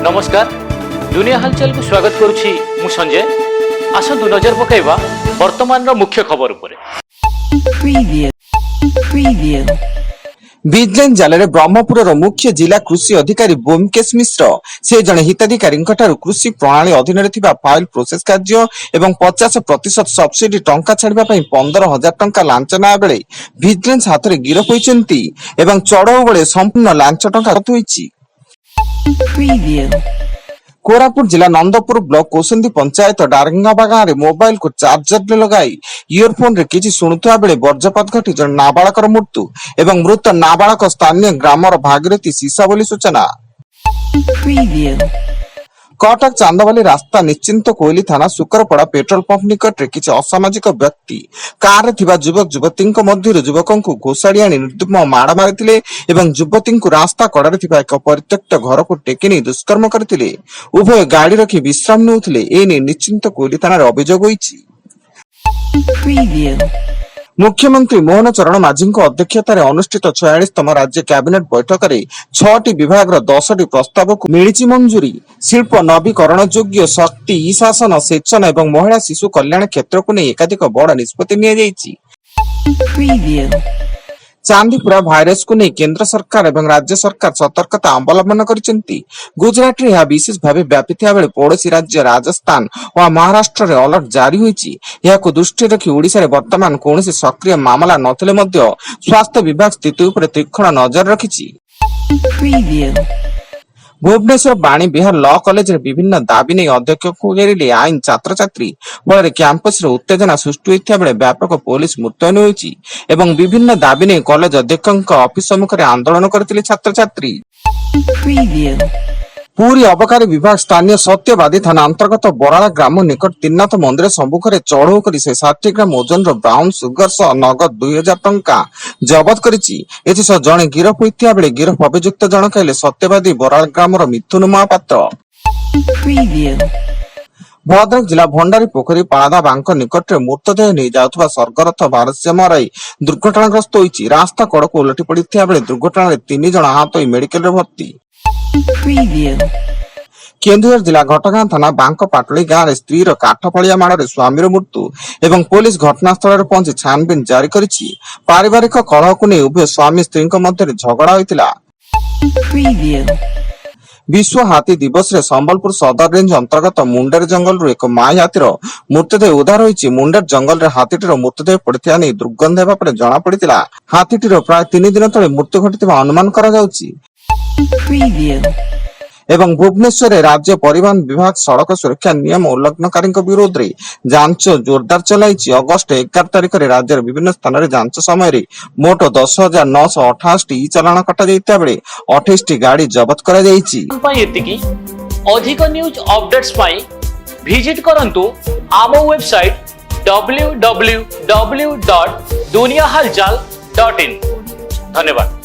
नमस्कार दुनिया हालचाल को स्वागत करुछि मु संजय। आसंतु नजर पकाइबा वर्तमान मुख्य खबर उपरे। विजिलेंस जाल ब्रह्मपुर मुख्य जिला कृषि अधिकारी ब्योमकेश मिश्र से जड़े हिताधिकारी कृषि प्रणाली अधीन फाइल प्रोसेस कार्य एवं 50% सब्सिडी टंका छाड़ा 15,000 टंका लांच ना बेले विजिलेंस हाथ में गिरफ होती चढ़ऊ बेले संपूर्ण लांच टंका होती। कोरापुट जिला नंदपुर ब्लॉक कोसंदी पंचायत डारंगाबा गाँव में मोबाइल को चार्जर लगाई इयरफोन रे किछि शुणुवा बेले वज्रपात घटी जन नाबालकर मृत्यु एवं मृत नाबालक स्थानीय ग्रामर भागीरथी सीसा बोली सूचना। कटक चांदवाली रास्ता निश्चिंत कोइली थाना सुकरपड़ा पेट्रोल पंप निकट रे किछि असामाजिक व्यक्ति कार थिबा युवक युवती मध्य युवकों को घोषाड़ी आनी निर्दम माड़ मारिथिले एवं युवती को रास्ता कड़े थिबा एक परित्यक्त घर को टेकी नहीं दुष्कर्म करथिले। उभय गाड़ी रखी विश्राम नेउथिले। एने निश्चिंत कोइली थाना रे अभियोग होईछि। मुख्यमंत्री मोहन चरण माझी अध्यक्षतार अनुष्ठित 46तम राज्य कैबिनेट बैठक में 6टी विभाग 10टी प्रस्ताव को मिली मंजूरी। शिल्प नवीकरण योग्य शक्ति ई शासन सेचन एवं महिला शिशु कल्याण क्षेत्र को नहीं एकाधिक बड़ निष्पत्ति नियाଯାଇଛି। चांदीपुरा भाइरस को नहीं केंद्र सरकार एवं राज्य सरकार सतर्कता अवलंबन करिसेंती। गुजरात रे विशेष भाव व्यापिता बेले पड़ोशी राज्य राजस्थान और महाराष्ट्र रे अलर्ट जारी होईछि। याको दृष्टि रखी ओडिशा रे वर्तमान कोनोसी सक्रिय मामला नथिले मध्य स्वास्थ्य विभाग स्थिति उपर तीक्ष्ण नजर रखिछि। भुवनेश्वर बाणी बिहार लॉ कॉलेज रे विभिन्न दाबी नहीं अध्यक्ष को घेरिले आईन छात्र छात्री फल कैंपस रे उत्तेजना सृष्टि होता बेले व्यापक पुलिस मुतयन होईछि एवं विभिन्न दाबी नहीं कॉलेज अध्यक्ष ऑफिस सम्मुख आंदोलन करथिले छात्र छात्री। पूरी अबकारी विभाग स्थानीय सत्यवादी थाना अंतर्गत बराला ग्राम निकट त्रिनाथ मंदिर सम्मुख में चढ़ऊ कर 60 ग्राम ओजन ब्राउन सुगर सह नगद 2,000 टंका जबत करिछि। एथिसह जणे गिरफ होइथिया बेले गिरफ अभियुक्त जनक हेले सत्यवादी बराला ग्रामर मिथुन महापात्र। भद्रक जिला भंडारी पोखरी पाड़ा बांक निकट में मृतदेह नहीं जाउथबा स्वर्गरथ भारस्यम राय दुर्घटनाग्रस्त होइछि। रास्ता कड़क उलटी पड़िथिया बेले दुर्घटना 3 जण आहत होई मेडिकल रे भर्ती। केन्दुझर जिला घटगां थाना बांक पाटली गाँव स्त्री काठफलिया माड़ स्वामी मृत्यु एवं पुलिस घटनास्थल पहुंची छानबीन जारी करिछि। पारिवारिक कलह को नहीं उभय स्वामी स्त्री मध्य झगड़ा होइतिला। विश्व हाथी दिवस रे संबलपुर सदर रेंज अंतर्गत मुंडेर जंगल रू एक माई हाथीर मृतदेह उद्धार होइछि। मुंडेर जंगल रे हाथीटीर मृतदेह पड़िथिया नै दुर्गंध हेबा परे जणा पड़ितिला। हाथीटीर प्राय 3 दिन तळे मृत्यु घटिथिबा अनुमान करा जाउछि। एवं भुवनेश्वर राज्य परिवहन विभाग सड़क सुरक्षा नियम उल्लंघनकारी विरोध में जांच जोरदार चलाई। अगस्ट 11 तारिख में राज्य विभिन्न स्थान में जांच समय मोट 10,928 ई चालाण कटा बेले 28 गाड़ी जबत कर। अधिक न्यूज अपडेट्स विजिट करंतु आम वेबसाइट www.duniyahalchal.in। धन्यवाद।